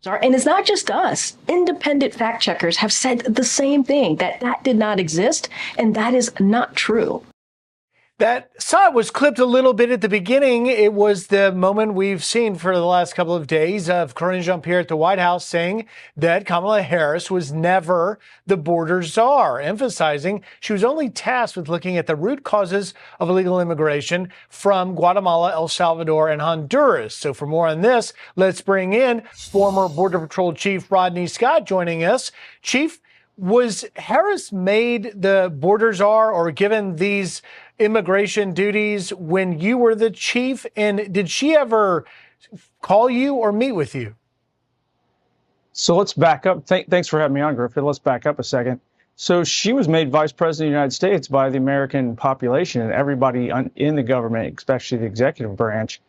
And it's not just us. Independent fact checkers have said the same thing, that that did not exist, and that is not true. That shot was clipped a little bit at the beginning. It was the moment we've seen for the last couple of days of Karine Jean-Pierre at the White House saying that Kamala Harris was never the border czar, emphasizing she was only tasked with looking at the root causes of illegal immigration from Guatemala, El Salvador, and Honduras. So for more on this, let's bring in former Border Patrol Chief Rodney Scott joining us. Chief, was Harris made the border czar or given these immigration duties when you were the chief? And did she ever call you or meet with you? So let's back up. Thanks for having me on, Griffith. Let's back up a second. So she was made vice president of the United States by the American population, and everybody in the government, especially the executive branch,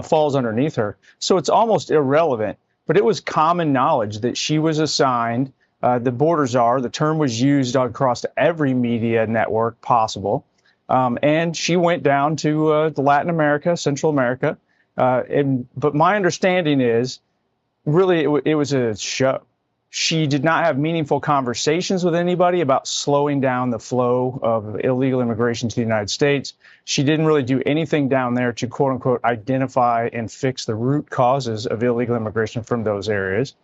falls underneath her. So it's almost irrelevant. But it was common knowledge that she was assigned the border czar. The term was used across every media network possible. And she went down to Latin America, Central America. But my understanding is really it was a show. She did not have meaningful conversations with anybody about slowing down the flow of illegal immigration to the United States. She didn't really do anything down there to, quote unquote, identify and fix the root causes of illegal immigration from those areas.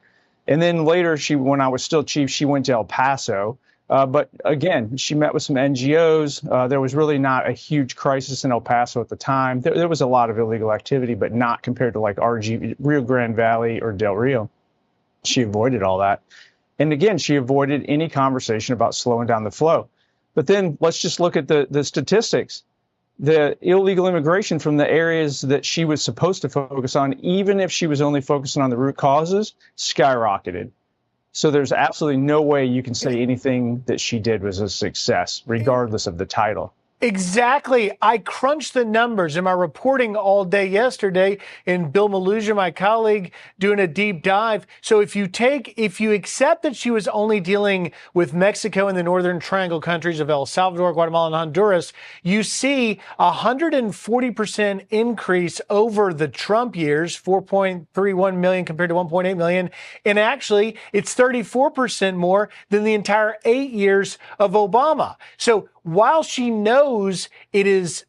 And then later, when I was still chief, she went to El Paso. But again, she met with some NGOs. There was really not a huge crisis in El Paso at the time. There was a lot of illegal activity, but not compared to like Rio Grande Valley or Del Rio. She avoided all that. And again, she avoided any conversation about slowing down the flow. But then let's just look at the statistics. The illegal immigration from the areas that she was supposed to focus on, even if she was only focusing on the root causes, skyrocketed. So there's absolutely no way you can say anything that she did was a success, regardless of the title. Exactly. I crunched the numbers in my reporting all day yesterday, and Bill Malusia, my colleague, doing a deep dive. So if you accept that she was only dealing with Mexico and the Northern Triangle countries of El Salvador, Guatemala, and Honduras, you see 140% increase over the Trump years, 4.31 million compared to 1.8 million. And actually, it's 34% more than the entire 8 years of Obama. So while she knows it is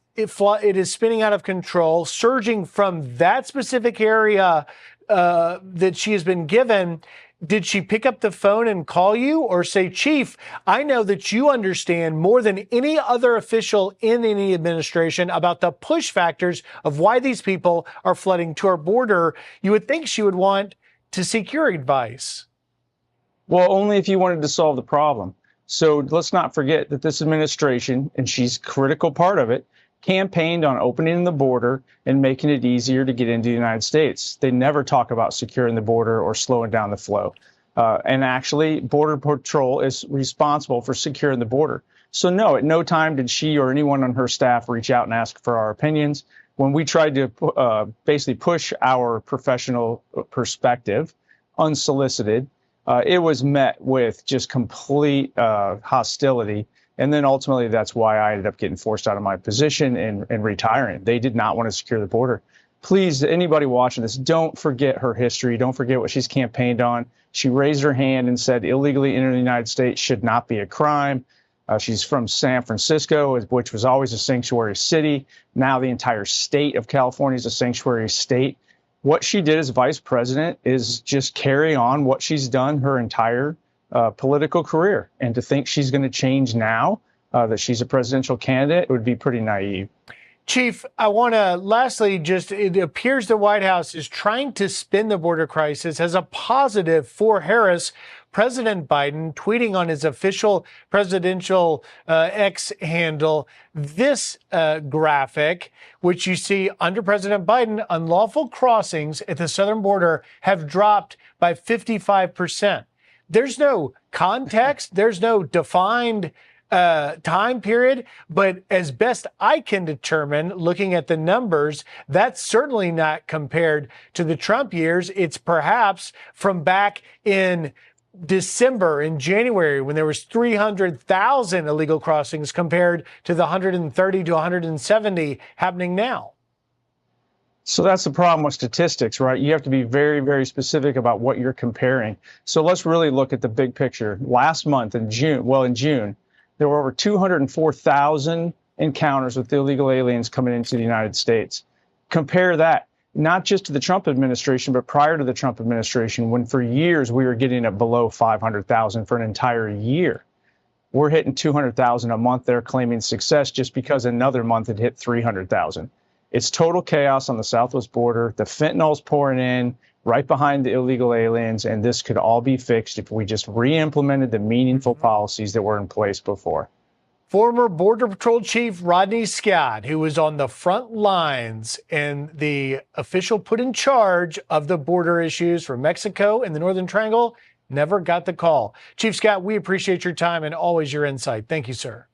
spinning out of control, surging from that specific area that she has been given, did she pick up the phone and call you or say, Chief, I know that you understand more than any other official in any administration about the push factors of why these people are flooding to our border? You would think she would want to seek your advice. Well, only if you wanted to solve the problem. So let's not forget that this administration, and she's a critical part of it, campaigned on opening the border and making it easier to get into the United States. They never talk about securing the border or slowing down the flow. And actually, Border Patrol is responsible for securing the border. So no, at no time did she or anyone on her staff reach out and ask for our opinions. When we tried to basically push our professional perspective unsolicited, it was met with just complete hostility. And then ultimately, that's why I ended up getting forced out of my position and retiring. They did not want to secure the border. Please, anybody watching this, don't forget her history. Don't forget what she's campaigned on. She raised her hand and said illegally entering the United States should not be a crime. She's from San Francisco, which was always a sanctuary city. Now the entire state of California is a sanctuary state. What she did as vice president is just carry on what she's done her entire political career. And to think she's going to change now, that she's a presidential candidate, would be pretty naive. Chief, I want to lastly it appears the White House is trying to spin the border crisis as a positive for Harris. President Biden tweeting on his official presidential X handle this graphic, which you see under President Biden, unlawful crossings at the southern border have dropped by 55%. There's no context. There's no defined time period. But as best I can determine, looking at the numbers, that's certainly not compared to the Trump years. It's perhaps from back in December, in January, when there was 300,000 illegal crossings compared to the 130 to 170 happening now. So that's the problem with statistics, right? You have to be very, very specific about what you're comparing. So let's really look at the big picture. Last month in June, there were over 204,000 encounters with illegal aliens coming into the United States. Compare that not just to the Trump administration, but prior to the Trump administration, when for years we were getting it below 500,000 for an entire year. We're hitting 200,000 a month. They're claiming success just because another month it hit 300,000. It's total chaos on the southwest border. The fentanyl's pouring in right behind the illegal aliens, and this could all be fixed if we just re-implemented the meaningful policies that were in place before. Former Border Patrol Chief Rodney Scott, who was on the front lines and the official put in charge of the border issues for Mexico and the Northern Triangle, never got the call. Chief Scott, we appreciate your time and always your insight. Thank you, sir.